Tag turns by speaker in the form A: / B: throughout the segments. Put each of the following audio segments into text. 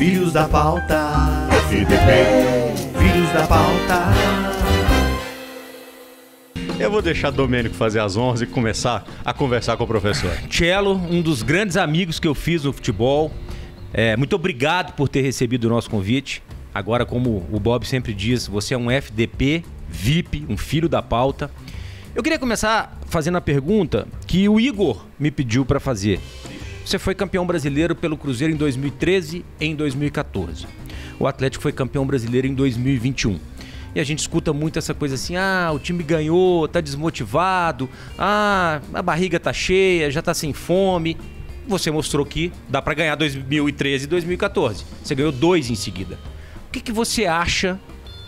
A: Filhos da pauta, FDP, filhos da pauta.
B: Eu vou deixar Domênico fazer as honras e começar a conversar com o professor.
C: Cello, um dos grandes amigos que eu fiz no futebol. Muito obrigado por ter recebido o nosso convite. Agora, como o Bob sempre diz, você é um FDP, VIP, um filho da pauta. Eu queria começar fazendo a pergunta que o Igor me pediu para fazer. Você foi campeão brasileiro pelo Cruzeiro em 2013 e em 2014. O Atlético foi campeão brasileiro em 2021. E a gente escuta muito essa coisa assim, o time ganhou, tá desmotivado, a barriga tá cheia, já tá sem fome. Você mostrou que dá para ganhar 2013 e 2014. Você ganhou 2 em seguida. O que você acha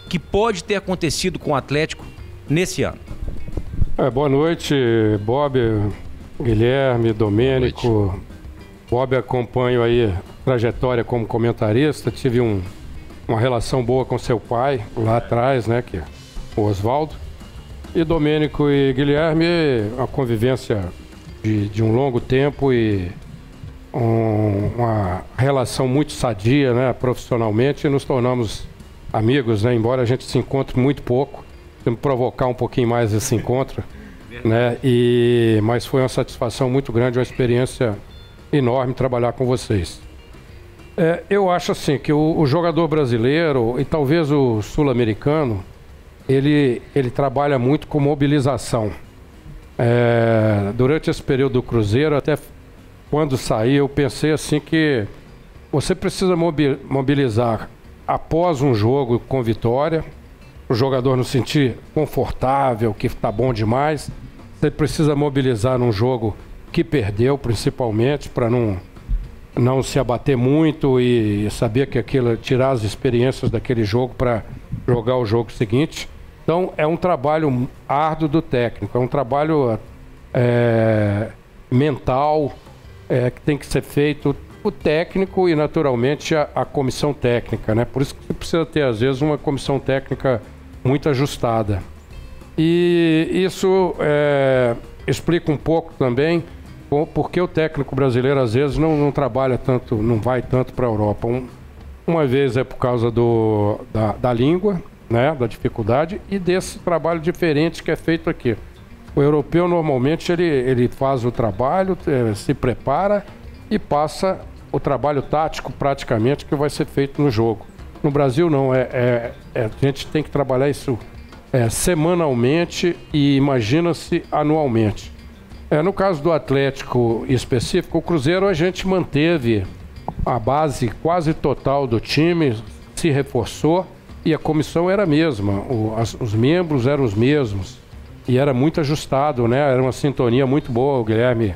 C: que pode ter acontecido com o Atlético nesse ano?
D: Boa noite, Bob, Guilherme, Domênico. Bob, acompanho aí a trajetória como comentarista. Tive uma relação boa com seu pai lá atrás, né, que é o Oswaldo. E Domênico e Guilherme, a convivência de um longo tempo e uma relação muito sadia, né, profissionalmente, e nos tornamos amigos, né, embora a gente se encontre muito pouco. Temos que provocar um pouquinho mais esse encontro, né, mas foi uma satisfação muito grande, uma experiência enorme trabalhar com vocês. Eu acho assim que o jogador brasileiro e talvez o sul-americano, ele trabalha muito com mobilização. Durante esse período do Cruzeiro, até quando saí, eu pensei assim que você precisa mobilizar após um jogo com vitória, o jogador não se sentir confortável, que está bom demais. Você precisa mobilizar num jogo que perdeu, principalmente, para não se abater muito e saber que aquilo, tirar as experiências daquele jogo para jogar o jogo seguinte. Então, é um trabalho árduo do técnico, é um trabalho mental que tem que ser feito o técnico e, naturalmente, a comissão técnica, né? Por isso que você precisa ter, às vezes, uma comissão técnica muito ajustada. E isso explica um pouco também porque o técnico brasileiro, às vezes, não trabalha tanto, não vai tanto para a Europa. Uma vez é por causa da língua, né, da dificuldade, e desse trabalho diferente que é feito aqui. O europeu, normalmente, ele faz o trabalho, se prepara e passa o trabalho tático, praticamente, que vai ser feito no jogo. No Brasil, não. A gente tem que trabalhar isso semanalmente e imagina-se anualmente. No caso do Atlético específico, o Cruzeiro, a gente manteve a base quase total do time, se reforçou e a comissão era a mesma, os membros eram os mesmos e era muito ajustado, né? Era uma sintonia muito boa, o Guilherme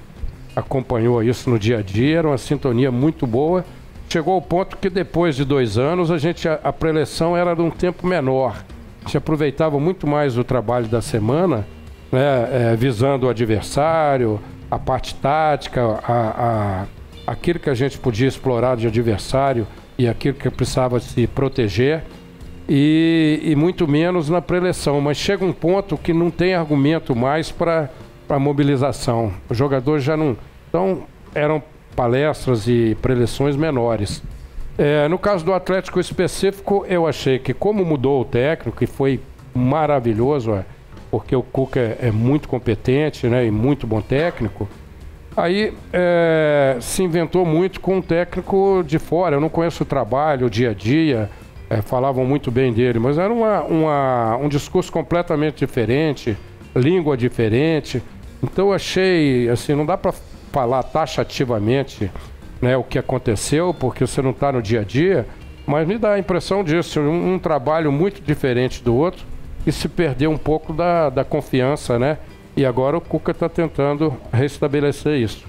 D: acompanhou isso no dia a dia, era uma sintonia muito boa. Chegou ao ponto que depois de 2 anos a preleção era de um tempo menor. A gente aproveitava muito mais o trabalho da semana, né, visando o adversário, a parte tática, aquilo que a gente podia explorar de adversário e aquilo que precisava se proteger, e muito menos na preleção. Mas chega um ponto que não tem argumento mais para mobilização. Os jogadores já não... Então, eram palestras e preleções menores. No caso do Atlético específico, eu achei que, como mudou o técnico, e foi maravilhoso, porque o Cuca é muito competente, né, e muito bom técnico, aí se inventou muito com um técnico de fora. Eu não conheço o trabalho, o dia a dia, falavam muito bem dele, mas era um discurso completamente diferente, língua diferente. Então eu achei, assim, não dá para falar taxativamente, né, o que aconteceu, porque você não está no dia a dia, mas me dá a impressão disso, um trabalho muito diferente do outro, e se perdeu um pouco da confiança, né? E agora o Cuca está tentando restabelecer isso.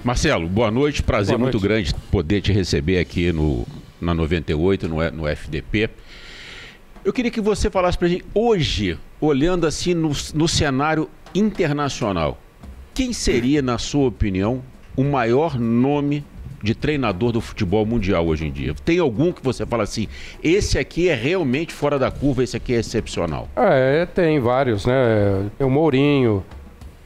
E: Marcelo, boa noite. Prazer muito grande poder te receber aqui na 98, no FDP. Eu queria que você falasse para a gente, hoje, olhando assim no cenário internacional, quem seria, na sua opinião, o maior nome de treinador do futebol mundial hoje em dia? Tem algum que você fala assim, esse aqui é realmente fora da curva, esse aqui é excepcional?
D: Tem vários, né? Tem o Mourinho,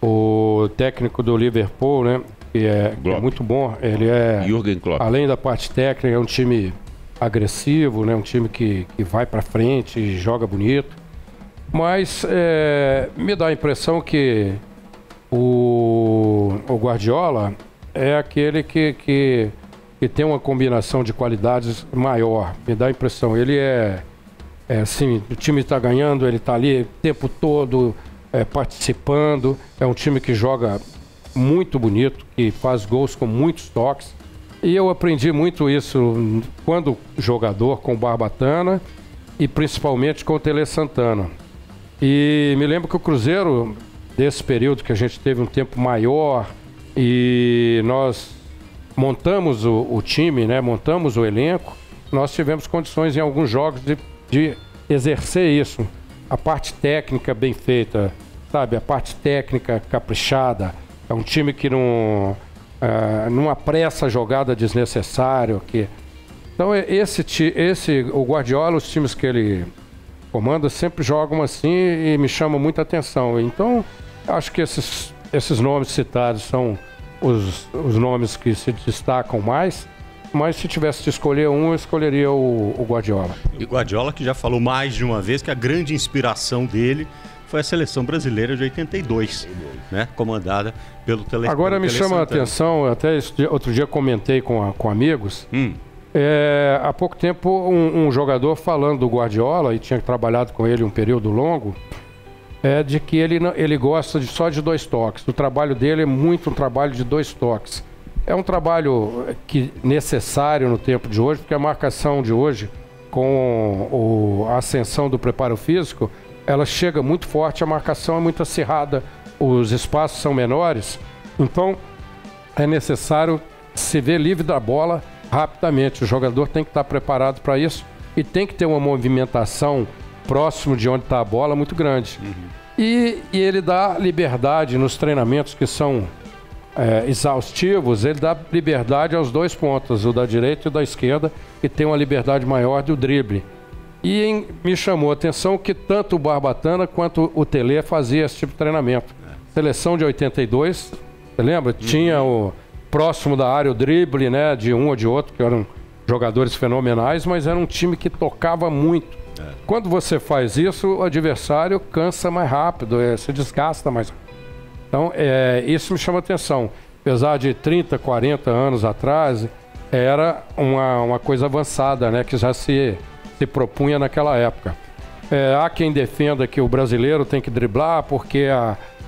D: o técnico do Liverpool, né? que é muito bom. Ele é,
E: Jürgen Klopp.
D: Além da parte técnica, é um time agressivo, né? Um time que vai para frente e joga bonito. Mas me dá a impressão que o Guardiola é aquele que tem uma combinação de qualidades maior. Me dá a impressão. Ele assim, o time está ganhando, ele está ali o tempo todo participando. É um time que joga muito bonito, que faz gols com muitos toques. E eu aprendi muito isso quando jogador com o Barbatana e principalmente com o Tele Santana. E me lembro que o Cruzeiro, desse período que a gente teve um tempo maior e nós montamos o time, né, montamos o elenco, nós tivemos condições em alguns jogos de exercer isso. A parte técnica bem feita, sabe? A parte técnica caprichada. É um time que não apressa a jogada desnecessário. Então o Guardiola, os times que ele comanda sempre jogam assim e me chamam muita atenção. Então, acho que esses nomes citados são os nomes que se destacam mais. Mas se tivesse de escolher um, eu escolheria o Guardiola.
B: E o Guardiola que já falou mais de uma vez que a grande inspiração dele foi a seleção brasileira de 82, né? Comandada pelo Tele Santana.
D: Agora me chama a atenção, até outro dia comentei com amigos, há pouco tempo um jogador falando do Guardiola, e tinha trabalhado com ele um período longo, de que ele gosta só de 2 toques. O trabalho dele é muito um trabalho de 2 toques. É um trabalho necessário no tempo de hoje, porque a marcação de hoje, com a ascensão do preparo físico, ela chega muito forte, a marcação é muito acirrada, os espaços são menores, então é necessário se ver livre da bola rapidamente. O jogador tem que estar preparado para isso e tem que ter uma movimentação próximo de onde está a bola muito grande. E ele dá liberdade nos treinamentos que são exaustivos, ele dá liberdade aos 2 pontas, o da direita e o da esquerda, que tem uma liberdade maior do drible. E me chamou a atenção que tanto o Barbatana quanto o Tele fazia esse tipo de treinamento. Seleção de 82, você lembra? Tinha o próximo da área o drible, né, de um ou de outro, que eram jogadores fenomenais, mas era um time que tocava muito. Quando você faz isso, o adversário cansa mais rápido, se desgasta mais rápido. Então, isso me chama a atenção. Apesar de 30, 40 anos atrás, era uma coisa avançada, né, que já se propunha naquela época. Há quem defenda que o brasileiro tem que driblar porque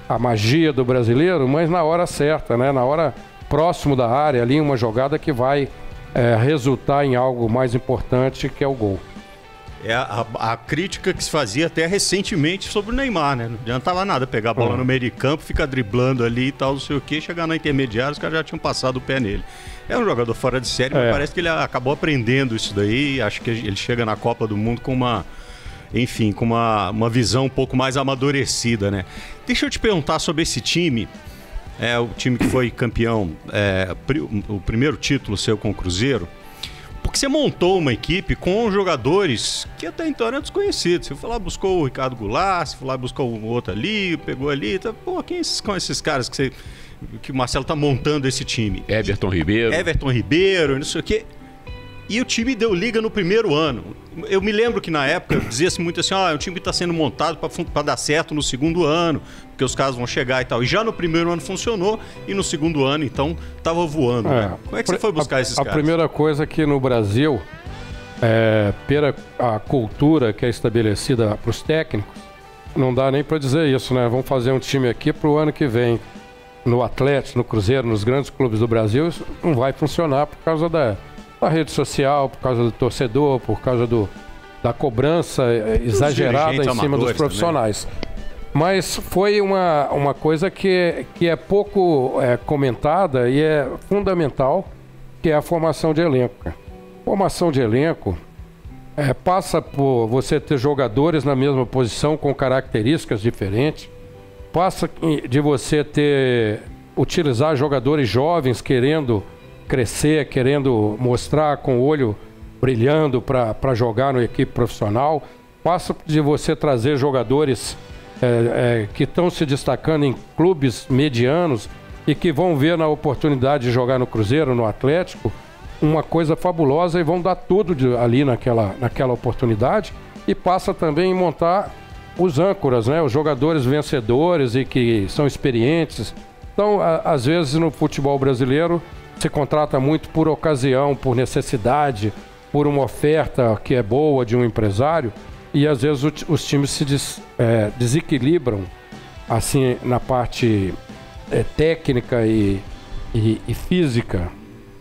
D: a magia do brasileiro, mas na hora certa, né? Na hora próximo da área, ali uma jogada que vai resultar em algo mais importante, que é o gol.
B: É a crítica que se fazia até recentemente sobre o Neymar, né? Não adiantava nada pegar a bola no meio de campo, ficar driblando ali e tal, não sei o quê, chegar na intermediária, os caras já tinham passado o pé nele. É um jogador fora de série, mas parece que ele acabou aprendendo isso daí. Acho que ele chega na Copa do Mundo com uma visão um pouco mais amadurecida, né? Deixa eu te perguntar sobre esse time. O time que foi campeão, o primeiro título seu com o Cruzeiro. Porque você montou uma equipe com jogadores que até então eram desconhecidos. Você foi lá, buscou o Ricardo Goulart, você foi lá, buscou o outro ali, pegou ali. Tá, quem são esses caras que o Marcelo tá montando esse time?
E: Everton Ribeiro,
B: não sei o quê. E o time deu liga no primeiro ano. Eu me lembro que na época dizia-se muito assim, é um time que está sendo montado para dar certo no segundo ano, porque os caras vão chegar e tal. E já no primeiro ano funcionou e no segundo ano, então, estava voando. Né? Como é que você foi buscar esses caras?
D: A primeira coisa que no Brasil, pela a cultura que é estabelecida para os técnicos, não dá nem para dizer isso, né? Vamos fazer um time aqui para o ano que vem. No Atlético, no Cruzeiro, nos grandes clubes do Brasil, isso não vai funcionar por causa da rede social, por causa do torcedor, por causa da cobrança exagerada em cima dos profissionais. Também. Mas foi uma coisa que é pouco comentada e é fundamental, que é a formação de elenco. Formação de elenco passa por você ter jogadores na mesma posição com características diferentes, passa de você utilizar jogadores jovens querendo crescer, querendo mostrar com o olho brilhando para jogar na equipe profissional, passa de você trazer jogadores que estão se destacando em clubes medianos e que vão ver na oportunidade de jogar no Cruzeiro, no Atlético, uma coisa fabulosa e vão dar tudo ali naquela oportunidade, e passa também a montar os âncoras, né? Os jogadores vencedores e que são experientes. Então, às vezes no futebol brasileiro se contrata muito por ocasião, por necessidade, por uma oferta que é boa de um empresário, e às vezes os times se desequilibram assim na parte técnica e física,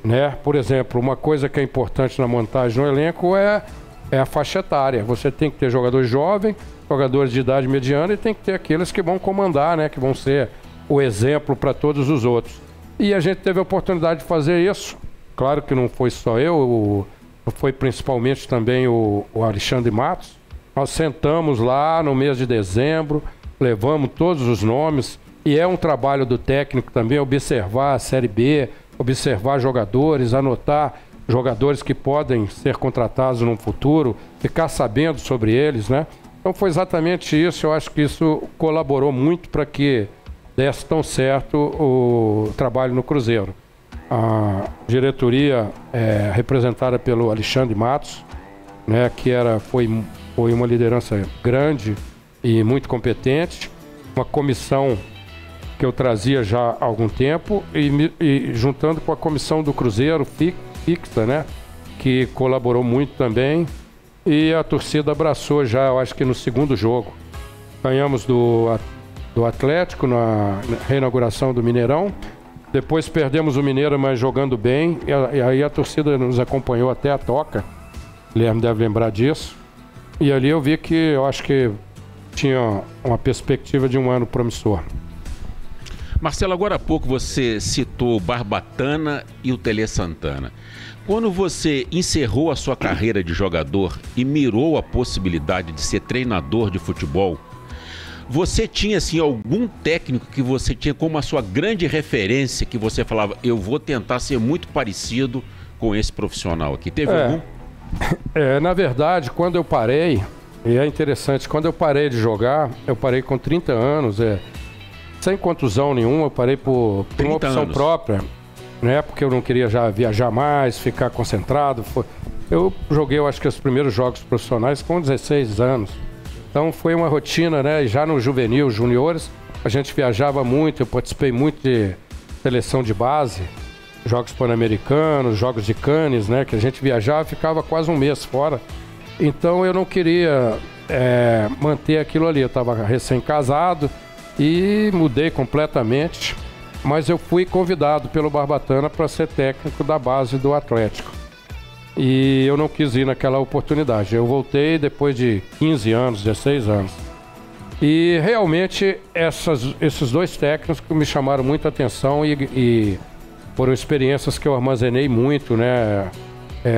D: né? Por exemplo, uma coisa que é importante na montagem do elenco é a faixa etária. Você tem que ter jogadores jovens, jogadores de idade mediana, e tem que ter aqueles que vão comandar, né? Que vão ser o exemplo para todos os outros. E a gente teve a oportunidade de fazer isso. Claro que não foi só eu, foi principalmente também o Alexandre Matos. Nós sentamos lá no mês de dezembro, levamos todos os nomes, e é um trabalho do técnico também observar a Série B, observar jogadores, anotar jogadores que podem ser contratados no futuro, ficar sabendo sobre eles, né? Então foi exatamente isso. Eu acho que isso colaborou muito para que desse tão certo o trabalho no Cruzeiro. A diretoria representada pelo Alexandre Matos, né, que foi uma liderança grande e muito competente, uma comissão que eu trazia já há algum tempo, e juntando com a comissão do Cruzeiro fixa, né, que colaborou muito também, e a torcida abraçou já, eu acho que no segundo jogo. Ganhamos do Atlético na reinauguração do Mineirão, depois perdemos o Mineiro, mas jogando bem, e aí a torcida nos acompanhou até a Toca, o Guilherme deve lembrar disso, e ali eu vi que eu acho que tinha uma perspectiva de um ano promissor.
E: Marcelo, agora há pouco você citou o Barbatana e o Tele Santana. Quando você encerrou a sua carreira de jogador e mirou a possibilidade de ser treinador de futebol, você tinha assim algum técnico que você tinha como a sua grande referência, que você falava, eu vou tentar ser muito parecido com esse profissional aqui? Teve algum?
D: Na verdade, quando eu parei, e é interessante, quando eu parei de jogar, eu parei com 30 anos, sem contusão nenhuma, eu parei por uma opção própria, né? Porque eu não queria já viajar mais, ficar concentrado. Eu joguei, eu acho que os primeiros jogos profissionais com 16 anos. Então foi uma rotina, né? E já no juvenil, juniores, a gente viajava muito, eu participei muito de seleção de base, jogos pan-americanos, jogos de Cannes, né? Que a gente viajava e ficava quase um mês fora. Então eu não queria manter aquilo ali. Eu estava recém-casado e mudei completamente, mas eu fui convidado pelo Barbatana para ser técnico da base do Atlético. E eu não quis ir naquela oportunidade. Eu voltei depois de 15 anos, 16 anos. E realmente esses dois técnicos me chamaram muita atenção e foram experiências que eu armazenei muito, né?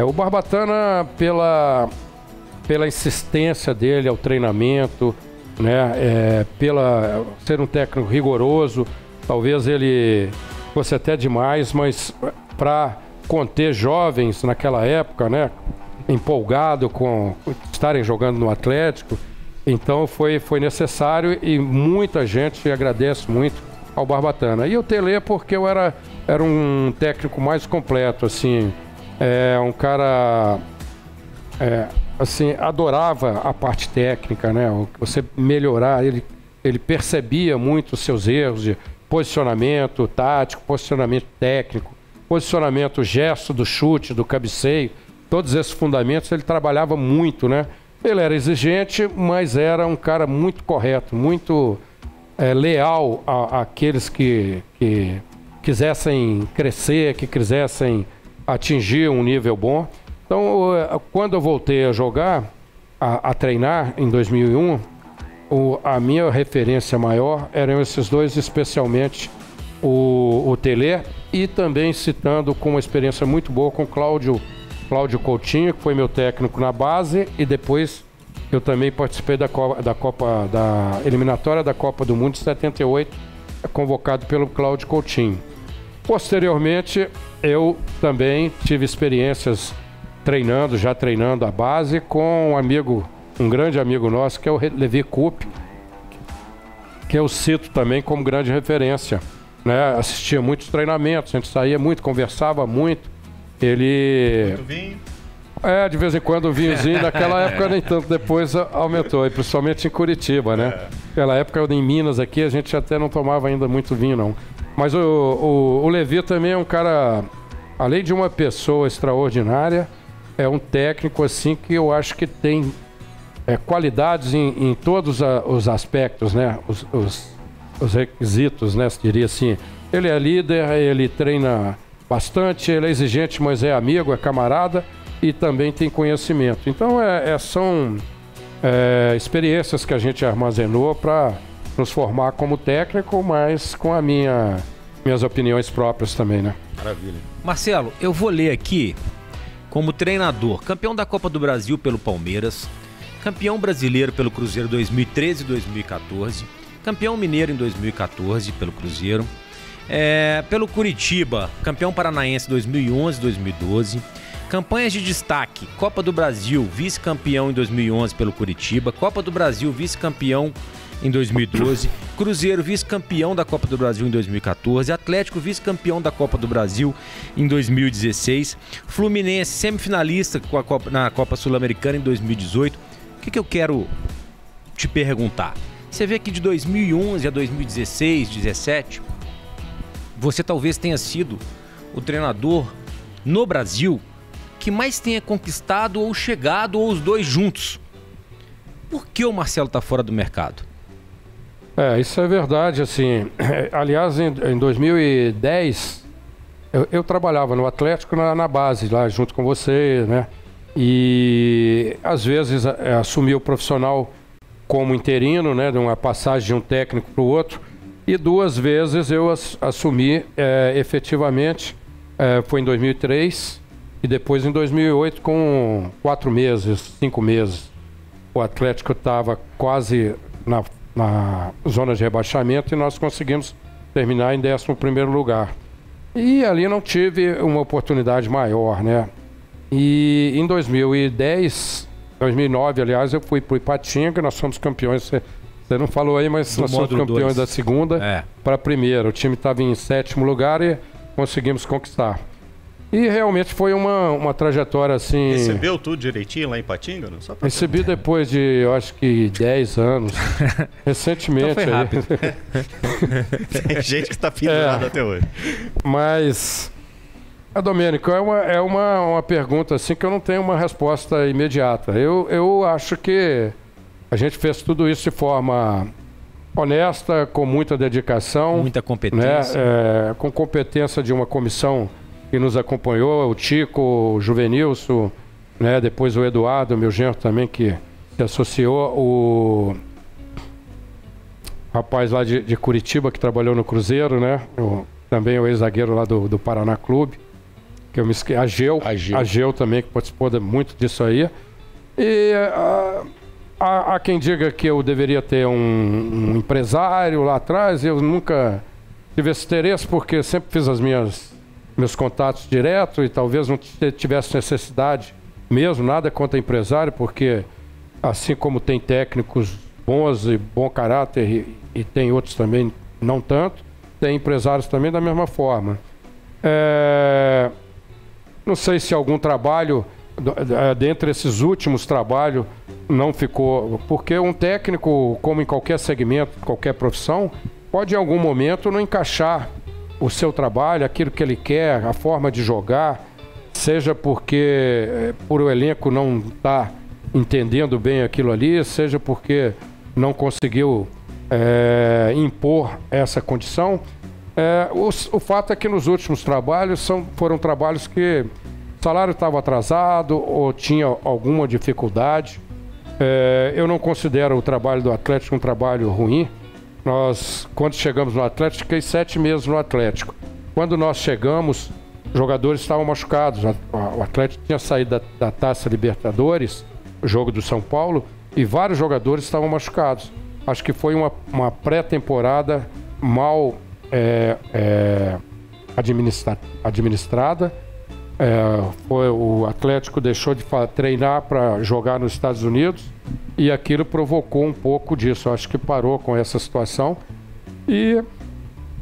D: O Barbatana pela insistência dele ao treinamento, né? Pela ser um técnico rigoroso, talvez ele fosse até demais, mas para conter jovens naquela época, né? Empolgado com estarem jogando no Atlético, então foi necessário, e muita gente agradece muito ao Barbatana. E o Tele porque eu era um técnico mais completo, assim, um cara assim, adorava a parte técnica, né? Você melhorar, ele percebia muito os seus erros de posicionamento tático, posicionamento técnico, posicionamento, gesto do chute, do cabeceio, todos esses fundamentos ele trabalhava muito, né? Ele era exigente, mas era um cara muito correto, muito leal àqueles que quisessem crescer, que quisessem atingir um nível bom. Então, quando eu voltei a jogar, a treinar em 2001, a minha referência maior eram esses dois, especialmente o Tele, e também citando com uma experiência muito boa com o Cláudio Coutinho, que foi meu técnico na base, e depois eu também participei da eliminatória da Copa do Mundo de 78, convocado pelo Cláudio Coutinho. Posteriormente, eu também tive experiências já treinando a base com um grande amigo nosso, que é o Levi Coupe, que eu cito também como grande referência. né? Assistia muitos treinamentos, a gente saía muito, conversava muito. Ele...
B: Muito vinho.
D: De vez em quando o vinhozinho, naquela época nem tanto, depois aumentou, e principalmente em Curitiba, né? Naquela época em Minas aqui a gente até não tomava ainda muito vinho, não. Mas o Levi também é um cara, além de uma pessoa extraordinária, é um técnico assim que eu acho que tem qualidades em todos os aspectos, né? Os requisitos, né? Se diria assim. Ele é líder, ele treina bastante, ele é exigente, mas é amigo, é camarada e também tem conhecimento. Então são experiências que a gente armazenou para nos formar como técnico, mas com minhas opiniões próprias também, né?
B: Maravilha.
C: Marcelo, eu vou ler aqui como treinador, campeão da Copa do Brasil pelo Palmeiras, campeão brasileiro pelo Cruzeiro 2013 e 2014, campeão mineiro em 2014 pelo Cruzeiro, pelo Curitiba, campeão paranaense 2011 e 2012, campanhas de destaque, Copa do Brasil, vice-campeão em 2011 pelo Curitiba, Copa do Brasil, vice-campeão em 2012, Cruzeiro, vice-campeão da Copa do Brasil em 2014, Atlético, vice-campeão da Copa do Brasil em 2016, Fluminense, semifinalista na Copa Sul-Americana em 2018. O que eu quero te perguntar? Você vê que de 2011 a 2016, 2017, você talvez tenha sido o treinador no Brasil que mais tenha conquistado ou chegado, ou os dois juntos. Por que o Marcelo está fora do mercado?
D: Isso é verdade, assim. Aliás, em 2010, eu trabalhava no Atlético na base, lá junto com você, né? E às vezes assumi o profissional como interino, né? De uma passagem de um técnico para o outro. E 2 vezes eu assumi efetivamente, foi em 2003 e depois em 2008 com 4 meses, 5 meses. O Atlético estava quase na zona de rebaixamento e nós conseguimos terminar em 11º lugar. E ali não tive uma oportunidade maior, né? E em 2009, aliás, eu fui para o Ipatinga, nós fomos campeões. Você não falou aí, mas nós somos campeões da segunda para a primeira. O time estava em 7º lugar e conseguimos conquistar. E realmente foi uma trajetória assim...
B: Recebeu tudo direitinho lá em Ipatinga? Não? Só
D: Recebi depois de, eu acho que 10 anos. Recentemente.
C: Então foi rápido.
B: Tem gente que está pendurado até hoje.
D: Mas, Domênico, é uma pergunta assim que eu não tenho uma resposta imediata. Eu acho que a gente fez tudo isso de forma honesta, com muita dedicação.
C: Muita competência.
D: Né? Com competência de uma comissão que nos acompanhou, o Tico, o Juvenilson, né? Depois o Eduardo, meu genro também, que se associou, o rapaz lá de Curitiba, que trabalhou no Cruzeiro, né? Também o ex-zagueiro lá do Paraná Clube, que eu me esqueci, Ageu também, que participou muito disso aí. E há quem diga que eu deveria ter um empresário lá atrás. Eu nunca tive esse interesse, porque sempre fiz meus contatos direto e talvez não tivesse necessidade mesmo, nada contra empresário, porque assim como tem técnicos bons e bom caráter e tem outros também não tanto, tem empresários também da mesma forma. Não sei se algum trabalho, dentre esses últimos trabalhos, não ficou, porque um técnico, como em qualquer segmento, qualquer profissão, pode em algum momento não encaixar o seu trabalho, aquilo que ele quer, a forma de jogar, seja porque por o elenco não está entendendo bem aquilo ali, seja porque não conseguiu impor essa condição. O fato é que nos últimos trabalhos foram trabalhos que o salário estava atrasado ou tinha alguma dificuldade. Eu não considero o trabalho do Atlético um trabalho ruim. Nós, quando chegamos no Atlético, fiquei 7 meses no Atlético. Quando nós chegamos, os jogadores estavam machucados. O Atlético tinha saído da Taça Libertadores, o jogo do São Paulo, e vários jogadores estavam machucados. Acho que foi uma pré-temporada mal administrada. O Atlético deixou de treinar para jogar nos Estados Unidos e aquilo provocou um pouco disso. Acho que parou com essa situação e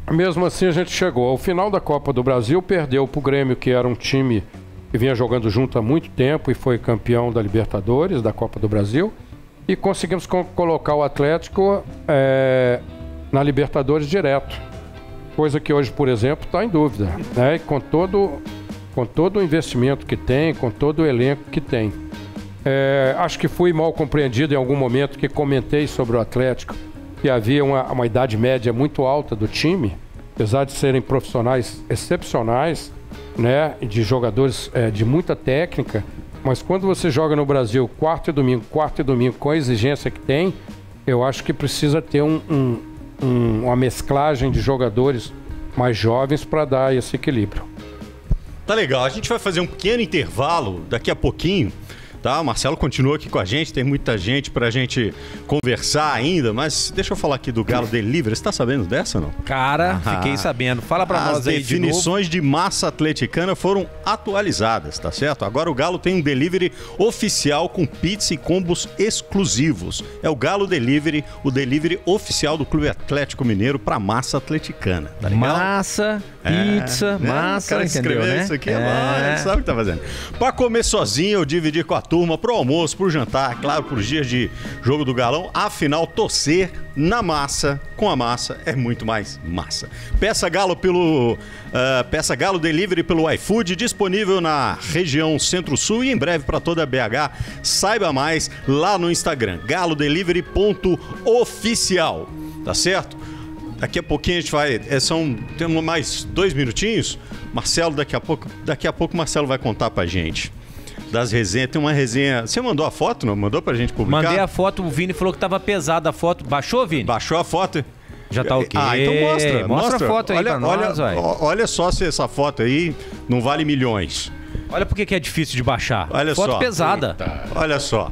D: mesmo assim a gente chegou ao final da Copa do Brasil, perdeu para o Grêmio, que era um time que vinha jogando junto há muito tempo e foi campeão da Libertadores, da Copa do Brasil, e conseguimos colocar o Atlético na Libertadores direto, coisa que hoje, por exemplo, está em dúvida, né? E com todo o investimento que tem, com todo o elenco que tem. Acho que fui mal compreendido em algum momento que comentei sobre o Atlético, que havia uma idade média muito alta do time, apesar de serem profissionais excepcionais, né, de jogadores de muita técnica, mas quando você joga no Brasil quarto e domingo, com a exigência que tem, eu acho que precisa ter uma mesclagem de jogadores mais jovens para dar esse equilíbrio.
B: Tá legal, a gente vai fazer um pequeno intervalo daqui a pouquinho, tá? O Marcelo continua aqui com a gente, tem muita gente pra gente conversar ainda, mas deixa eu falar aqui do Galo Delivery. Você tá sabendo dessa, não?
C: Cara, fiquei sabendo. Fala pra nós aí de novo.
B: As definições de massa atleticana foram atualizadas, tá certo? Agora o Galo tem um delivery oficial com pizza e combos exclusivos. É o Galo Delivery, o delivery oficial do Clube Atlético Mineiro pra massa atleticana, tá legal?
C: Massa, pizza,
B: né?
C: massa,
B: O cara que
C: entendeu,
B: escreveu
C: né?
B: isso aqui ele sabe o que tá fazendo. Pra comer sozinho ou dividir com a turma, pro almoço, pro jantar, claro, pros dias de jogo do Galão, afinal, torcer na massa, com a massa, é muito mais massa. Peça Galo Delivery pelo iFood, disponível na região Centro-Sul e em breve para toda a BH. Saiba mais lá no Instagram, galodelivery.oficial, tá certo? Daqui a pouquinho a gente vai, temos mais 2 minutinhos. Marcelo, daqui a pouco o Marcelo vai contar pra gente das resenhas. Tem uma resenha. Você mandou a foto, não? Mandou pra gente publicar?
C: Mandei a foto, o Vini falou que tava pesada a foto. Baixou, Vini?
B: Baixou a foto?
C: Já tá ok.
B: Então mostra.
C: Mostra a foto aí pra nós,
B: olha só se essa foto aí não vale milhões.
C: Olha por que é difícil de baixar.
B: Olha
C: foto
B: só.
C: pesada.
B: Eita. Olha só.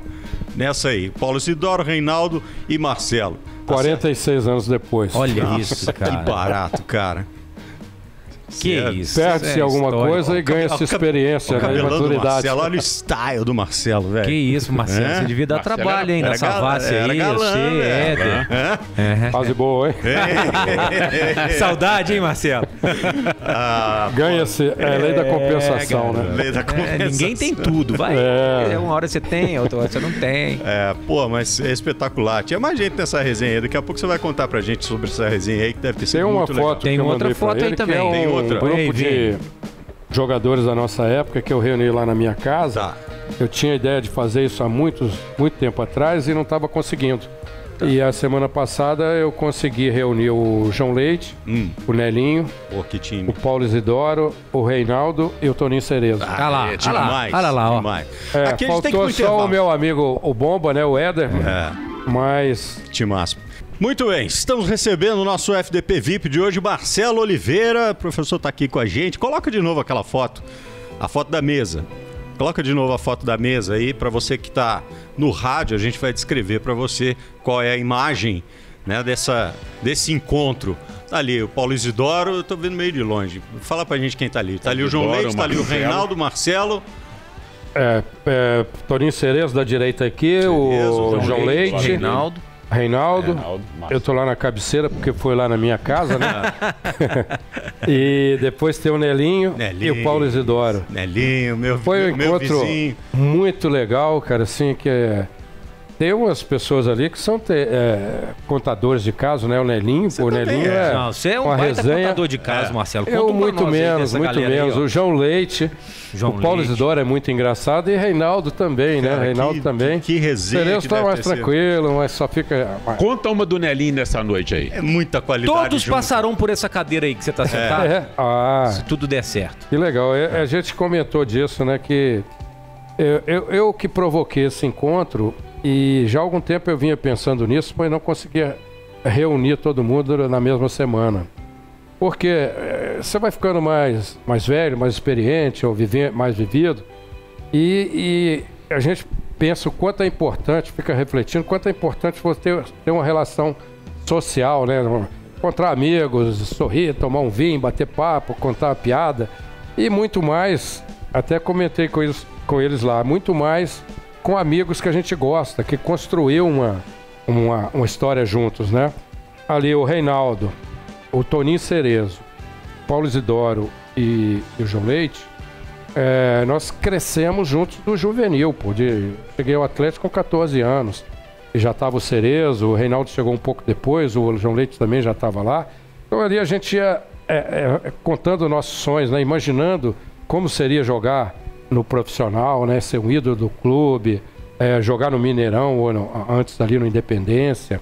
B: Nessa aí, Paulo Isidoro, Reinaldo e Marcelo.
D: 46 anos depois.
C: Olha isso, cara.
B: Que barato, cara.
C: Que isso.
D: Perde-se alguma coisa e ganha-se experiência, né? Maturidade.
B: Marcelo, olha o style do Marcelo, velho.
C: Que isso, Marcelo. Você devia dar
E: Marcelo
C: trabalho, hein? Nessa face aí.
B: Galã,
C: Éder.
D: Fase boa, hein?
C: Saudade, hein, Marcelo?
D: Ganha-se. É lei da compensação, né?
B: Lei da compensação.
C: Ninguém tem tudo, vai. Uma hora você tem, outra hora você não tem.
B: Mas é espetacular. Tinha mais gente nessa resenha aí. Daqui a pouco você vai contar pra gente sobre essa resenha aí, que deve ter sido muito legal.
C: Tem outra foto aí também.
B: Tem outra.
D: Um grupo de jogadores da nossa época que eu reuni lá na minha casa.
B: Tá.
D: Eu tinha a ideia de fazer isso há muito tempo atrás e não estava conseguindo. Tá. E a semana passada eu consegui reunir o João Leite, o Nelinho,
B: que time.
D: o Paulo Isidoro, o Reinaldo e o Toninho Cerezo.
C: Olha lá, ó.
B: Aqui a gente tem que
D: faltou só o meu amigo, o Bomba, né, o Éder. Mas...
B: Timaço. Muito bem, estamos recebendo o nosso FDP VIP de hoje, Marcelo Oliveira. O professor está aqui com a gente. Coloca de novo aquela foto, a foto da mesa. Coloca de novo a foto da mesa aí, para você que está no rádio, a gente vai descrever para você qual é a imagem, né, desse encontro. Tá ali o Paulo Isidoro, eu tô vendo meio de longe. Fala pra gente quem tá ali. Tá ali o João Leite, tá ali o Reinaldo, Marcelo.
D: Toninho Cerezo da direita aqui, o João Leite, Reinaldo. Eu tô lá na cabeceira porque foi lá na minha casa, né? E depois tem o Nelinho e o Paulo Isidoro.
B: Nelinho, meu
D: Foi um encontro
B: vizinho.
D: muito legal, cara, assim, tem umas pessoas ali que são contadores de casos, né? O Nelinho,
B: Você
C: Não, você é um baita contador de casos, Marcelo. Conta
D: eu muito menos.
C: Aí,
D: o João Leite, o Paulo Isidoro é muito engraçado e Reinaldo também, né? Reinaldo também.
B: Que resenha.
D: O Cerezo tá mais tranquilo, mas só fica...
E: Conta uma do Nelinho nessa noite aí.
B: É muita qualidade.
C: Todos passarão por essa cadeira aí que você tá sentado. Se tudo der certo.
D: Que legal. A gente comentou disso, né? Que eu que provoquei esse encontro e já há algum tempo eu vinha pensando nisso, mas não conseguia reunir todo mundo na mesma semana. Porque você vai ficando mais velho, mais experiente, ou mais vivido, e a gente pensa o quanto é importante, fica refletindo, quanto é importante você ter uma relação social, né? Encontrar amigos, sorrir, tomar um vinho, bater papo, contar uma piada, e muito mais, até comentei com eles lá, muito mais com amigos que a gente gosta, que construiu uma história juntos, né? Ali o Reinaldo, o Toninho Cerezo, Paulo Isidoro e o João Leite, nós crescemos juntos do juvenil, pô. Cheguei ao Atlético com 14 anos. E já estava o Cerezo, o Reinaldo chegou um pouco depois, o João Leite também já estava lá. Então ali a gente ia contando nossos sonhos, né? Imaginando como seria jogar no profissional, né? Ser um ídolo do clube, jogar no Mineirão ou antes ali no Independência.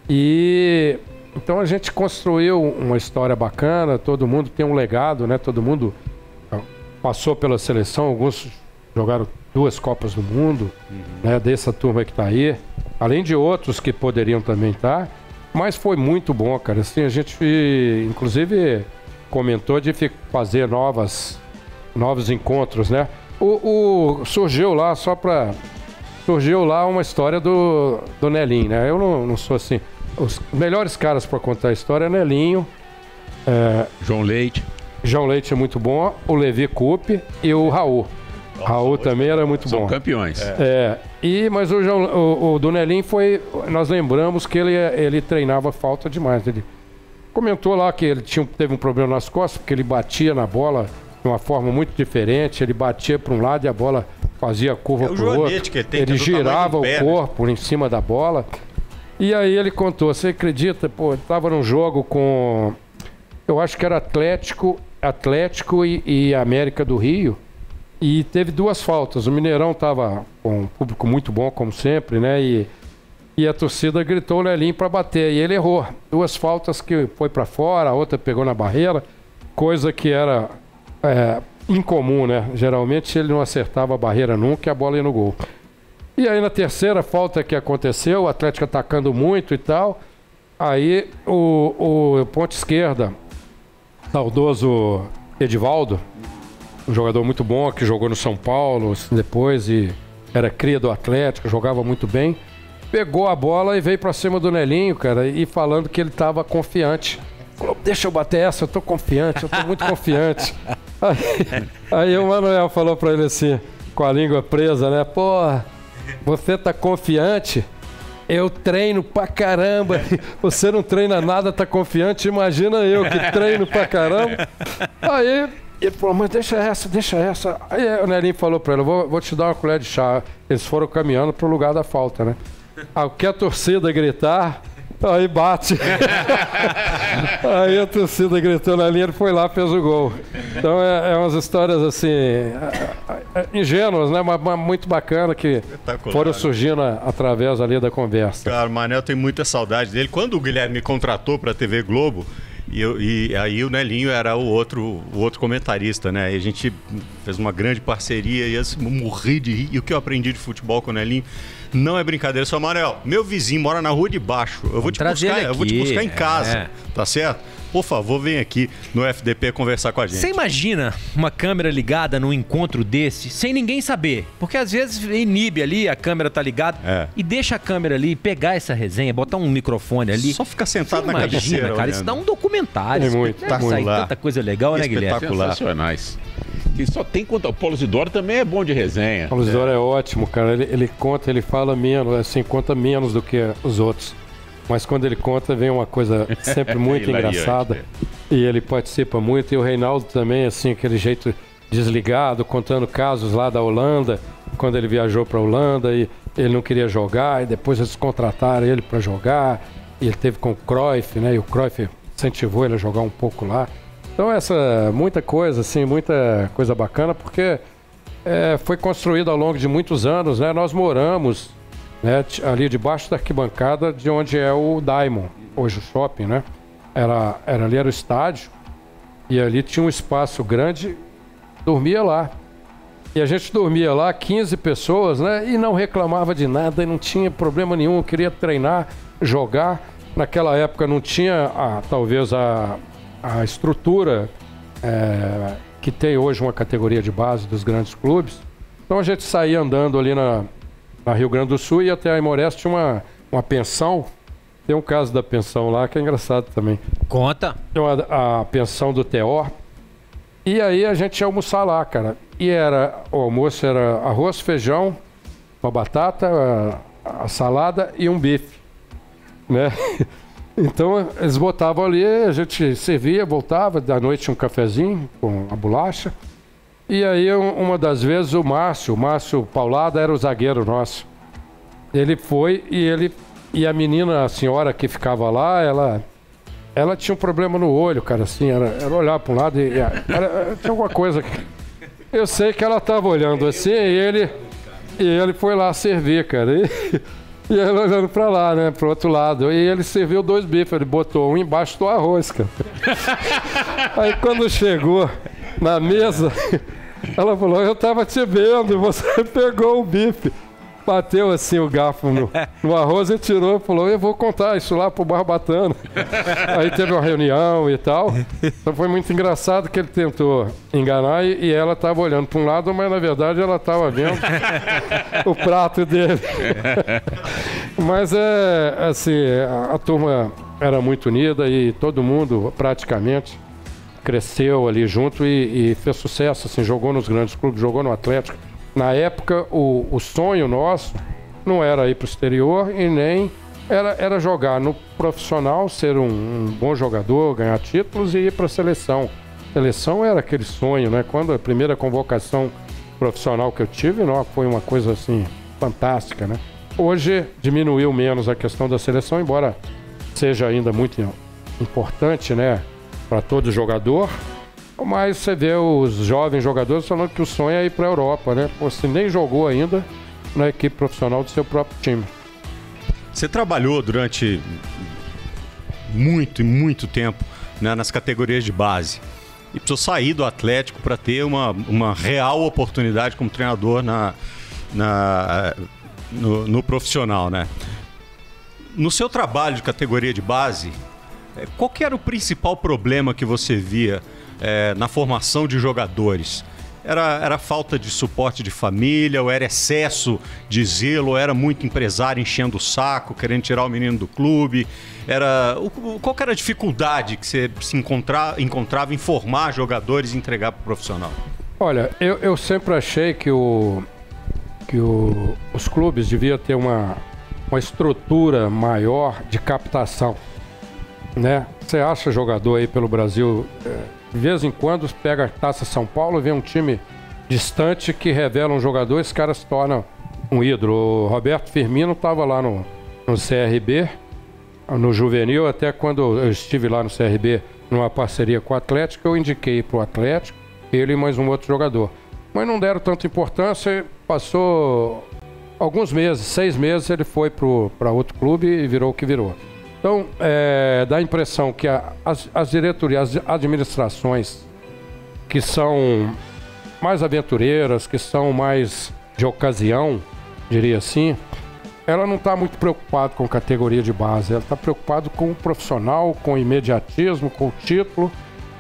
D: E então a gente construiu uma história bacana, todo mundo tem um legado, né? Todo mundo passou pela seleção, alguns jogaram 2 Copas do Mundo, né? Dessa turma que está aí, além de outros que poderiam também estar, mas foi muito bom, cara. Assim, a gente inclusive comentou de fazer novos encontros, né? Surgiu lá uma história do Nelinho, né? Eu não sou assim. Os melhores caras para contar a história é Nelinho,
E: João Leite.
D: João Leite é muito bom, o Levi Coupe e o Raul. Raul também era muito bom.
E: São campeões.
D: Mas o do Nelinho nós lembramos que ele treinava falta demais. Ele comentou lá que ele teve um problema nas costas, porque ele batia na bola de uma forma muito diferente. Ele batia para um lado e a bola fazia curva para o outro. Ele girava o corpo em cima da bola. E aí ele contou, você acredita? Pô, estava num jogo com, eu acho que era Atlético e América do Rio. E teve 2 faltas. O Mineirão estava com um público muito bom, como sempre, né? E a torcida gritou o Nelinho para bater. E ele errou. 2 faltas que foi para fora, a outra pegou na barreira. Coisa que era incomum, né? Geralmente ele não acertava a barreira nunca e a bola ia no gol. E aí na terceira falta que aconteceu, o Atlético atacando muito e tal. Aí o ponta esquerda, saudoso Edivaldo, um jogador muito bom que jogou no São Paulo depois e era cria do Atlético, jogava muito bem. Pegou a bola e veio pra cima do Nelinho, cara, e falando que ele tava confiante. Falou, deixa eu bater essa, eu tô confiante, eu tô muito confiante. Aí o Manuel falou pra ele assim, com a língua presa, né? Porra, você tá confiante? Eu treino pra caramba. Você não treina nada, tá confiante? Imagina eu que treino pra caramba. Aí ele falou, mas deixa essa. Aí o Nelinho falou pra ele, vou te dar uma colher de chá. Eles foram caminhando pro lugar da falta, né? Aí que a torcida gritar, aí bate. Aí a torcida gritou na linha, ele foi lá, fez o gol. Então é umas histórias assim, ingênuas, né? Mas muito bacana que foram surgindo através ali da conversa.
B: Cara, o Manel tem muita saudade dele. Quando o Guilherme me contratou pra TV Globo, e aí o Nelinho era o outro comentarista, né? E a gente fez uma grande parceria e eu morri de rir. E o que eu aprendi de futebol com o Nelinho não é brincadeira. Só, Manel, meu vizinho mora na rua de baixo. Eu vou te buscar em casa, tá certo? Por favor, vem aqui no FDP conversar com a gente.
C: Você imagina uma câmera ligada num encontro desse, sem ninguém saber? Porque às vezes inibe ali, a câmera tá ligada, e deixa a câmera ali, pegar essa resenha, botar um microfone ali.
B: Só ficar sentado na cabeceira,
C: cara, isso dá um documentário.
D: É muito,
C: sair tanta coisa legal, né, Guilherme?
E: Sensacionais. E só tem conta. O Paulo Isidoro também é bom de resenha.
D: O Paulo Isidoro é ótimo, cara. Ele conta, ele fala menos, assim, conta menos do que os outros. Mas quando ele conta, vem uma coisa sempre muito engraçada. E ele participa muito. E o Reinaldo também, assim, aquele jeito desligado, contando casos lá da Holanda, quando ele viajou para a Holanda e ele não queria jogar, e depois eles contrataram ele para jogar. E ele teve com o Cruyff, né? E o Cruyff incentivou ele a jogar um pouco lá. Então muita coisa, assim, muita coisa bacana, porque foi construído ao longo de muitos anos, né? Nós moramos, né, ali debaixo da arquibancada de onde é o Diamond, hoje o shopping, né? Ali era o estádio, e ali tinha um espaço grande, dormia lá. E a gente dormia lá, 15 pessoas, né? E não reclamava de nada, e não tinha problema nenhum, queria treinar, jogar. Naquela época não tinha, talvez, a estrutura que tem hoje uma categoria de base dos grandes clubes. Então a gente saía andando ali na Rio Grande do Sul e até a Aimorés tinha uma pensão. Tem um caso da pensão lá que é engraçado também.
C: Conta.
D: Tem a pensão do Teor. E aí a gente ia almoçar lá, cara. E o almoço era arroz, feijão, uma batata, a salada e um bife, né? Então, eles botavam ali, a gente servia, voltava, da noite tinha um cafezinho com a bolacha. E aí, uma das vezes, o Márcio Paulada era o zagueiro nosso. Ele foi e a menina, a senhora que ficava lá, ela tinha um problema no olho, cara, assim, ela olhava para um lado e tinha alguma coisa. Eu sei que ela estava olhando assim e ele foi lá servir, cara. E ela olhando pra lá, né? Pro outro lado. E ele serviu 2 bifes. Ele botou um embaixo do arroz, cara. Aí quando chegou na mesa, ela falou, eu tava te vendo e você pegou o bife. Bateu assim o garfo no arroz e tirou e falou, eu vou contar isso lá pro Barbatana. Aí teve uma reunião e tal. Então foi muito engraçado que ele tentou enganar e ela estava olhando para um lado, mas na verdade ela estava vendo o prato dele. Mas assim, a turma era muito unida e todo mundo praticamente cresceu ali junto e fez sucesso, assim, jogou nos grandes clubes, jogou no Atlético. Na época, o sonho nosso não era ir para o exterior e nem era jogar no profissional, ser um bom jogador, ganhar títulos e ir para a seleção. Seleção era aquele sonho, né? Quando a primeira convocação profissional que eu tive, foi uma coisa assim fantástica, né? Hoje diminuiu menos a questão da seleção, embora seja ainda muito importante, né, para todo jogador. Mas você vê os jovens jogadores falando que o sonho é ir para a Europa, né? Você nem jogou ainda na equipe profissional do seu próprio time.
B: Você trabalhou durante muito tempo, né, nas categorias de base e precisou sair do Atlético para ter uma real oportunidade como treinador no profissional, né? No seu trabalho de categoria de base, qual que era o principal problema que você via na formação de jogadores? Era falta de suporte de família, ou era excesso de zelo, ou era muito empresário enchendo o saco, querendo tirar o menino do clube? Qual que era a dificuldade que você se encontrava em formar jogadores e entregar para o profissional?
D: Olha, eu sempre achei que os clubes deviam ter uma estrutura maior de captação, né? Você acha jogador aí pelo Brasil... De vez em quando pega a Taça São Paulo, vê um time distante que revela um jogador, esse cara se torna um ídolo. O Roberto Firmino estava lá no CRB, no juvenil, até quando eu estive lá no CRB numa parceria com o Atlético, eu indiquei para o Atlético, ele e mais um outro jogador. Mas não deram tanta importância, passou alguns meses, 6 meses, ele foi para outro clube e virou o que virou. Então, dá a impressão que as diretorias, as administrações que são mais aventureiras, que são mais de ocasião, diria assim, ela não está muito preocupada com categoria de base, ela está preocupada com o profissional, com o imediatismo, com o título,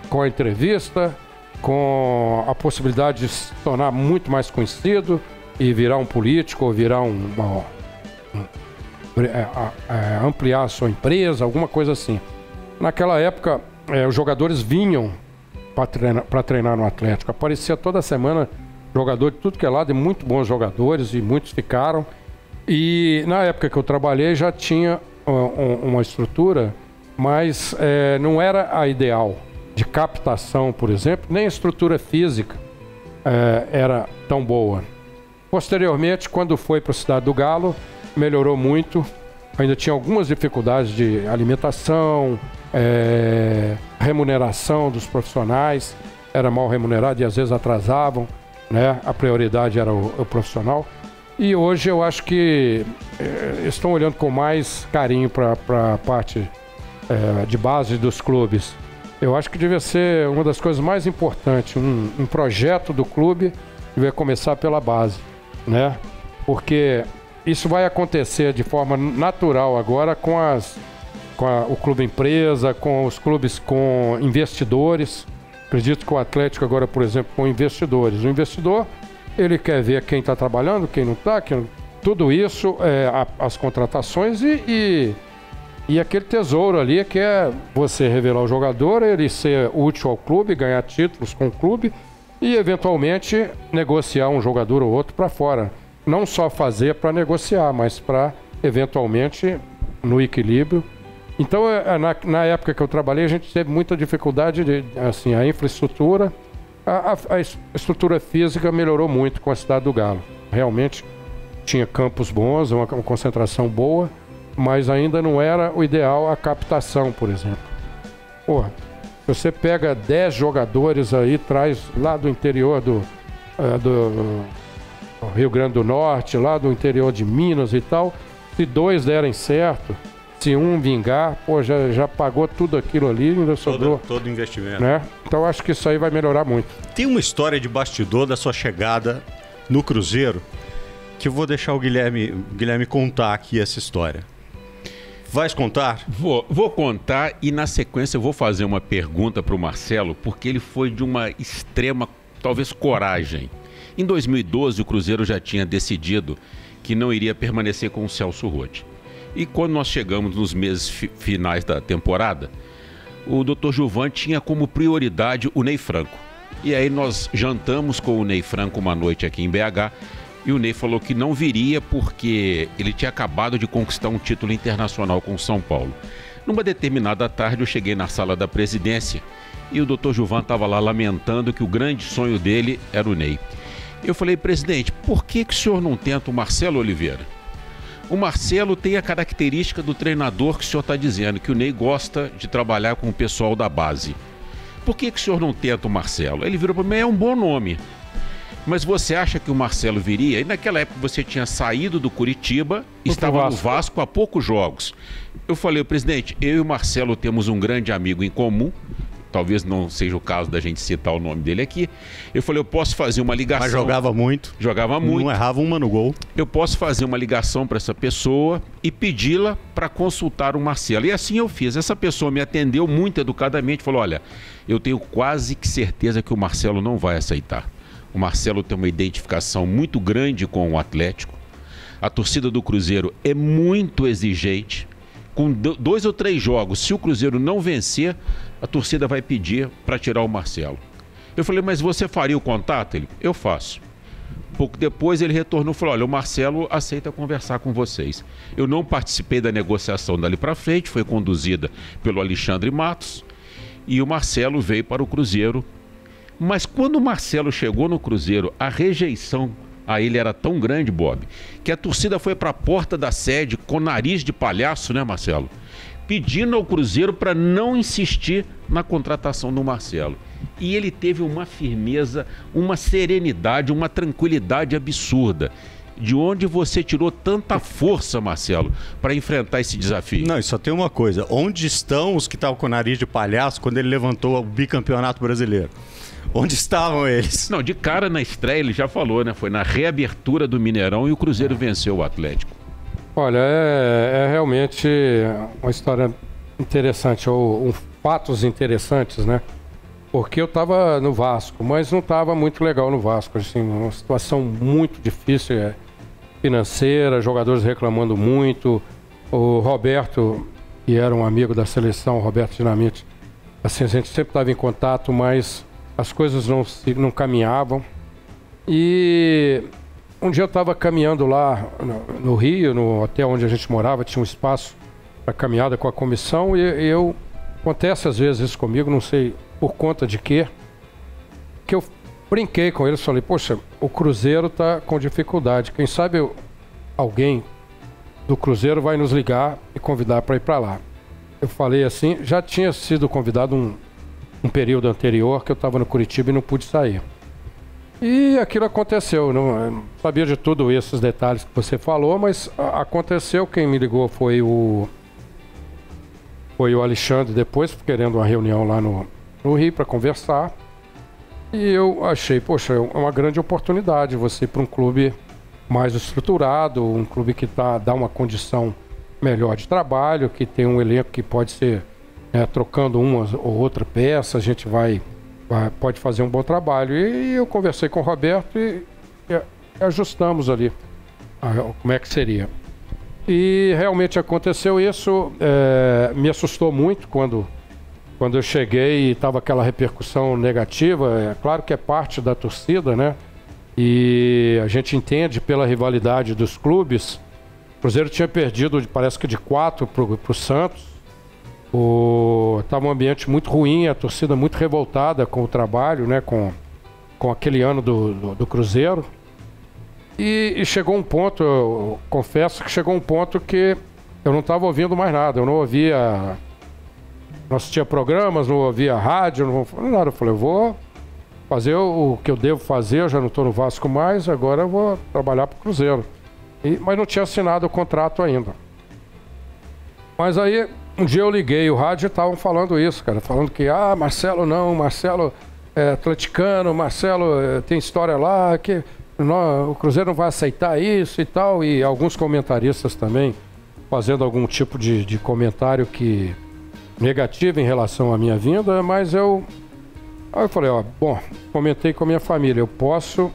D: com a entrevista, com a possibilidade de se tornar muito mais conhecido e virar um político ou virar ampliar a sua empresa, alguma coisa assim. Naquela época, os jogadores vinham para treinar no Atlético. Aparecia toda semana jogador de tudo que é lado, e muito bons jogadores, e muitos ficaram. E na época que eu trabalhei já tinha uma estrutura, mas não era a ideal de captação, por exemplo, nem a estrutura física era tão boa. Posteriormente, quando foi para a Cidade do Galo, melhorou muito, ainda tinha algumas dificuldades de alimentação, remuneração dos profissionais, era mal remunerado e às vezes atrasavam, né? A prioridade era o profissional. E hoje eu acho que estão olhando com mais carinho para a parte de base dos clubes. Eu acho que devia ser uma das coisas mais importantes, um projeto do clube devia começar pela base, né? Porque isso vai acontecer de forma natural agora com o clube empresa, com os clubes com investidores. Acredito que o Atlético agora, por exemplo, com investidores. O investidor, ele quer ver quem está trabalhando, quem não está, tudo isso, as contratações e aquele tesouro ali que é você revelar o jogador, ele ser útil ao clube, ganhar títulos com o clube e eventualmente negociar um jogador ou outro para fora. Não só fazer para negociar, mas para, eventualmente, no equilíbrio, Então, na época que eu trabalhei, a gente teve muita dificuldade assim, a infraestrutura, a estrutura física melhorou muito com a cidade do Galo. Realmente tinha campos bons, uma concentração boa, mas ainda não era o ideal a captação, por exemplo. Porra, se você pega 10 jogadores aí, traz lá do interior do Rio Grande do Norte, lá do interior de Minas e tal, se 2 derem certo, se um vingar, pô, já pagou tudo aquilo ali, ainda sobrou.
B: Todo investimento.
D: Né? Então acho que isso aí vai melhorar muito.
B: Tem uma história de bastidor da sua chegada no Cruzeiro que eu vou deixar o Guilherme contar aqui essa história. Vais contar?
E: Vou contar e na sequência eu vou fazer uma pergunta para o Marcelo, porque ele foi de uma extrema, talvez, coragem. Em 2012 o Cruzeiro já tinha decidido que não iria permanecer com o Celso Roth. E quando nós chegamos nos meses finais da temporada, o Dr. Gilvan tinha como prioridade o Ney Franco. E aí nós jantamos com o Ney Franco uma noite aqui em BH, e o Ney falou que não viria porque ele tinha acabado de conquistar um título internacional com o São Paulo. Numa determinada tarde eu cheguei na sala da presidência e o Dr. Gilvan estava lá lamentando que o grande sonho dele era o Ney. Eu falei, presidente, por que o senhor não tenta o Marcelo Oliveira? O Marcelo tem a característica do treinador que o senhor está dizendo, que o Ney gosta de trabalhar com o pessoal da base. Por que o senhor não tenta o Marcelo? Ele virou para mim, é um bom nome. Mas você acha que o Marcelo viria? E naquela época você tinha saído do Curitiba, estava no Vasco há poucos jogos. Eu falei, presidente, eu e o Marcelo temos um grande amigo em comum. Talvez não seja o caso da gente citar o nome dele aqui. Eu falei, eu posso fazer uma ligação.
B: Mas jogava muito.
E: Jogava muito.
B: Não errava uma no gol.
E: Eu posso fazer uma ligação para essa pessoa e pedi-la para consultar o Marcelo. E assim eu fiz. Essa pessoa me atendeu muito educadamente. Falou, olha, eu tenho quase que certeza que o Marcelo não vai aceitar. O Marcelo tem uma identificação muito grande com o Atlético. A torcida do Cruzeiro é muito exigente. Com 2 ou 3 jogos, se o Cruzeiro não vencer, a torcida vai pedir para tirar o Marcelo. Eu falei, mas você faria o contato? Ele, eu faço. Pouco depois ele retornou e falou, olha, o Marcelo aceita conversar com vocês. Eu não participei da negociação dali para frente, foi conduzida pelo Alexandre Matos, e o Marcelo veio para o Cruzeiro. Mas quando o Marcelo chegou no Cruzeiro, a rejeição a ele era tão grande, Bob, que a torcida foi para a porta da sede com nariz de palhaço, né, Marcelo? Pedindo ao Cruzeiro para não insistir na contratação do Marcelo. E ele teve uma firmeza, uma serenidade, uma tranquilidade absurda. De onde você tirou tanta força, Marcelo, para enfrentar esse desafio?
B: Não, e só tem uma coisa. Onde estão os que estavam com o nariz de palhaço quando ele levantou o bicampeonato brasileiro? Onde estavam eles?
E: Não, de cara na estreia ele já falou, né? Foi na reabertura do Mineirão e o Cruzeiro venceu o Atlético.
D: Olha, é realmente uma história interessante, ou fatos interessantes, né? Porque eu estava no Vasco, mas não estava muito legal no Vasco. Assim, uma situação muito difícil, financeira, jogadores reclamando muito. O Roberto, que era um amigo da seleção, o Roberto Dinamite, assim, a gente sempre estava em contato, mas as coisas não caminhavam. E um dia eu estava caminhando lá no Rio, no hotel onde a gente morava, tinha um espaço para caminhada com a comissão, e acontece às vezes isso comigo, não sei por conta de quê, que eu brinquei com eles, falei, poxa, o Cruzeiro está com dificuldade, quem sabe alguém do Cruzeiro vai nos ligar e convidar para ir para lá. Eu falei assim, já tinha sido convidado um período anterior que eu estava no Curitiba e não pude sair. E aquilo aconteceu, não sabia de tudo esses detalhes que você falou, mas aconteceu. Quem me ligou foi o Alexandre depois, querendo uma reunião lá no Rio para conversar. E eu achei, poxa, é uma grande oportunidade você ir para um clube mais estruturado, um clube que dá uma condição melhor de trabalho, que tem um elenco que pode ser trocando uma ou outra peça, a gente pode fazer um bom trabalho. E eu conversei com o Roberto e ajustamos ali como é que seria. E realmente aconteceu isso. Me assustou muito quando eu cheguei e estava aquela repercussão negativa. É claro que é parte da torcida, né? E a gente entende pela rivalidade dos clubes. O Cruzeiro tinha perdido, parece que de 4 para o Santos. Tava um ambiente muito ruim, a torcida muito revoltada com o trabalho, né? Com aquele ano do Cruzeiro. E chegou um ponto, eu confesso que chegou um ponto que eu não estava ouvindo mais nada. Eu não ouvia... Não assistia programas, não ouvia rádio, não falei nada. Eu falei, eu vou fazer o que eu devo fazer, eu já não estou no Vasco mais, agora eu vou trabalhar para o Cruzeiro. Mas não tinha assinado o contrato ainda. Mas aí, um dia eu liguei o rádio e estavam falando isso, cara. Falando que, Marcelo não, Marcelo é atleticano, Marcelo tem história lá, que o Cruzeiro não vai aceitar isso e tal. E alguns comentaristas também fazendo algum tipo de comentário que negativo em relação à minha vinda, mas aí eu falei, comentei com a minha família, eu posso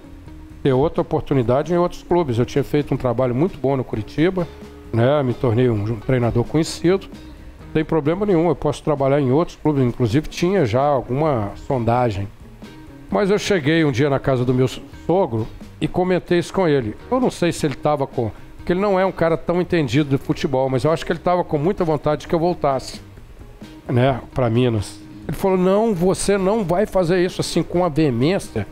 D: ter outra oportunidade em outros clubes. Eu tinha feito um trabalho muito bom no Curitiba, né? Me tornei um treinador conhecido, não tem problema nenhum, eu posso trabalhar em outros clubes, inclusive tinha já alguma sondagem. Mas eu cheguei um dia na casa do meu sogro e comentei isso com ele. Eu não sei se ele estava porque ele não é um cara tão entendido de futebol, mas eu acho que ele estava com muita vontade de que eu voltasse, né, para Minas. Ele falou, não, você não vai fazer isso assim com a veemência,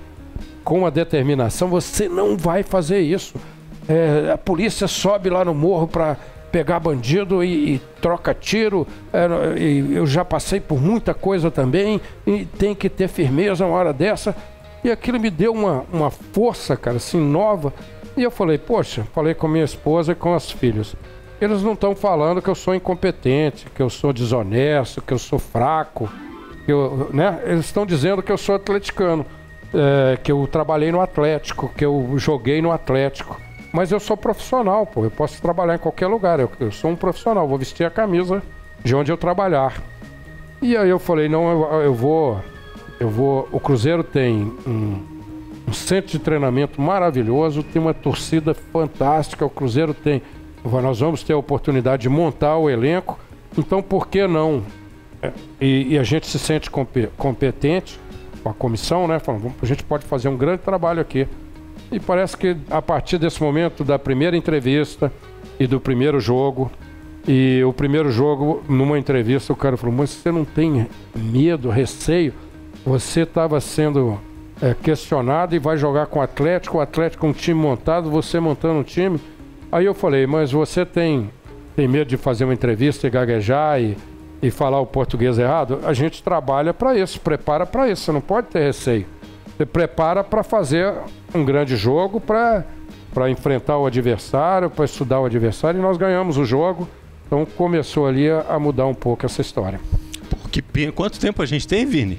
D: com a determinação, você não vai fazer isso. A polícia sobe lá no morro para pegar bandido e troca tiro, e eu já passei por muita coisa também, e tem que ter firmeza uma hora dessa. E aquilo me deu uma força, cara, assim, nova. E eu falei, poxa, falei com minha esposa e com as filhas. Eles não estão falando que eu sou incompetente, que eu sou desonesto, que eu sou fraco, né? Eles estão dizendo que eu sou atleticano, que eu trabalhei no Atlético, que eu joguei no Atlético. Mas eu sou profissional, pô, eu posso trabalhar em qualquer lugar, eu sou um profissional, vou vestir a camisa de onde eu trabalhar. E aí eu falei, não, eu vou... O Cruzeiro tem um centro de treinamento maravilhoso, tem uma torcida fantástica, o Cruzeiro tem... Nós vamos ter a oportunidade de montar o elenco, então por que não? E a gente se sente competente com a comissão, né? Falando, a gente pode fazer um grande trabalho aqui. E parece que a partir desse momento, da primeira entrevista e do primeiro jogo, e o primeiro jogo, numa entrevista, o cara falou, mas você não tem medo, receio? Você estava sendo questionado e vai jogar com o Atlético um time montado, você montando um time. Aí eu falei, mas você tem medo de fazer uma entrevista e gaguejar e falar o português errado? A gente trabalha para isso, prepara para isso, você não pode ter receio. Você prepara para fazer um grande jogo, para enfrentar o adversário, para estudar o adversário, e nós ganhamos o jogo. Então começou ali a mudar um pouco essa história.
B: Pô, que pena. Quanto tempo a gente tem, Vini?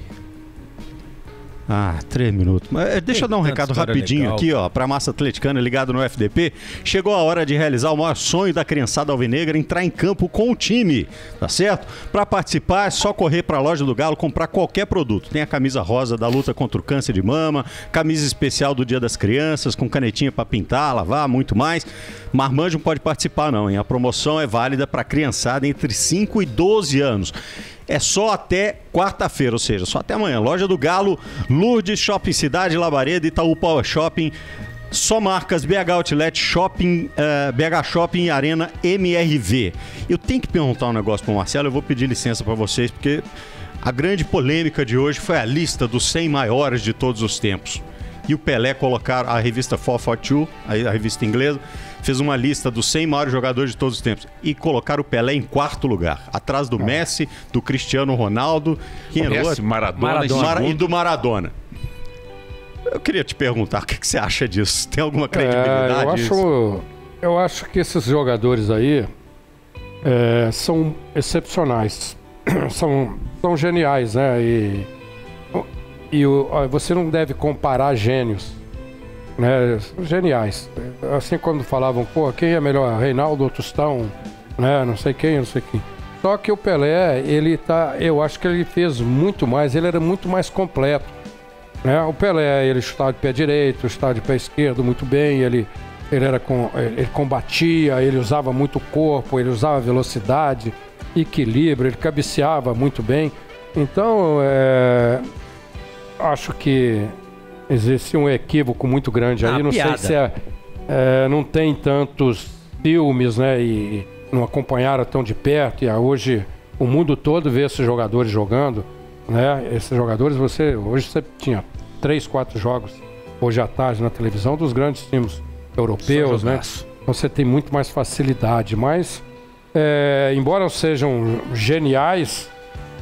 B: 3 minutos. Mas deixa eu dar um recado rapidinho legal aqui, ó, pra massa atleticana ligado no FDP. Chegou a hora de realizar o maior sonho da criançada alvinegra, entrar em campo com o time, tá certo? Pra participar é só correr pra loja do Galo, comprar qualquer produto. Tem a camisa rosa da luta contra o câncer de mama, camisa especial do Dia das Crianças, com canetinha pra pintar, lavar, muito mais. Marmanjo não pode participar não, hein? A promoção é válida pra criançada entre 5 e 12 anos. É só até quarta-feira, ou seja, só até amanhã. Loja do Galo, Lourdes, Shopping Cidade, Labareda, Itaú Power Shopping, só marcas BH Outlet, Shopping, BH Shopping e Arena MRV. Eu tenho que perguntar um negócio pro Marcelo, eu vou pedir licença para vocês, porque a grande polêmica de hoje foi a lista dos 100 maiores de todos os tempos. E o Pelé colocaram, a revista 442, a revista inglesa, fez uma lista dos 100 maiores jogadores de todos os tempos e colocaram o Pelé em 4º lugar, atrás do Messi, do Cristiano Ronaldo,
E: Messi, Maradona
B: e do Maradona. Eu queria te perguntar, o que você acha disso? Tem alguma credibilidade?
D: Eu acho que esses jogadores aí são excepcionais, são geniais, né? E você não deve comparar gênios, né? Geniais. Assim, quando falavam, pô, quem é melhor? Reinaldo ou Tostão, né? Não sei quem. Só que o Pelé, eu acho que ele fez muito mais, ele era muito mais completo, né? O Pelé, ele chutava de pé direito, chutava de pé esquerdo muito bem, ele combatia, ele usava muito o corpo, ele usava velocidade, equilíbrio, ele cabeceava muito bem. Então, acho que existe um equívoco muito grande aí. Não sei se não tem tantos filmes, né? E não acompanharam tão de perto. E hoje o mundo todo vê esses jogadores jogando, né? Esses jogadores, hoje você tinha 3, 4 jogos hoje à tarde na televisão dos grandes times europeus, né? Então você tem muito mais facilidade, mas embora sejam geniais,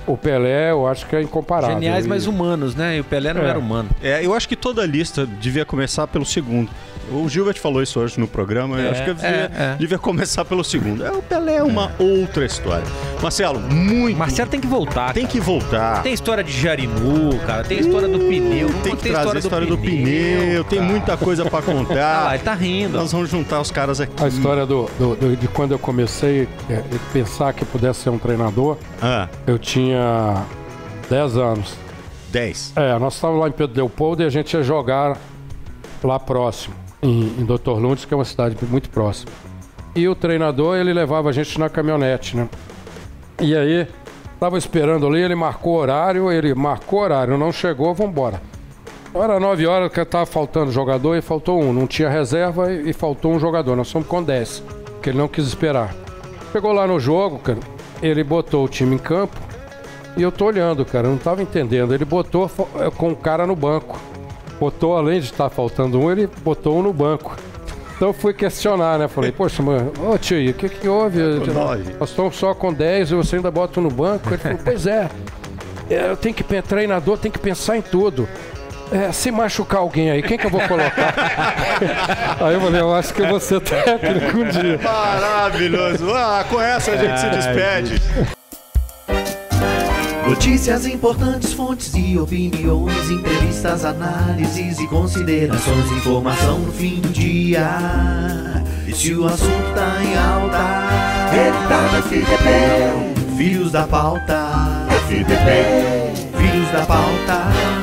D: o Pelé eu acho que é incomparável.
C: Geniais, mas humanos, né? E o Pelé não era humano.
B: Eu acho que toda lista devia começar pelo segundo. O Gilbert falou isso hoje no programa, eu acho que devia começar pelo segundo. O Pelé é uma outra história. Marcelo,
C: Marcelo tem que voltar.
B: Tem que voltar.
C: Tem história de Jarinu, cara. Tem história do pneu.
B: Tem que trazer a história do pneu. Tem muita coisa pra contar.
C: Ele tá rindo.
B: Nós vamos juntar os caras aqui.
D: A história de quando eu comecei a pensar que pudesse ser um treinador, eu tinha 10 anos.
B: 10?
D: Nós estávamos lá em Pedro Leopoldo e a gente ia jogar lá próximo, em Dr. Lundes, que é uma cidade muito próxima. E o treinador, ele levava a gente na caminhonete, né? E aí, tava esperando ali, ele marcou horário, não chegou, vambora. Era 9 horas que tava faltando jogador e faltou um. Não tinha reserva e faltou um jogador. Nós fomos com 10, porque ele não quis esperar. Chegou lá no jogo, cara, ele botou o time em campo e eu tô olhando, cara, eu não tava entendendo. Ele botou com o cara no banco. Botou, além de estar faltando um, ele botou um no banco. Então eu fui questionar, né? Falei, poxa, mano, tio, o que houve? Nós estamos só com 10 e você ainda bota no banco? Ele falou, pois eu tenho que, treinador tem que pensar em tudo. Se machucar alguém aí, quem que eu vou colocar? Aí eu falei, eu acho que eu vou ser técnico um dia.
B: Maravilhoso. Com essa a gente se despede.
A: Notícias importantes, fontes e opiniões, entrevistas, análises e considerações, informação no fim do dia. E se o assunto tá em alta, ele tá no FDP. Filhos da pauta, FDP. Filhos da pauta.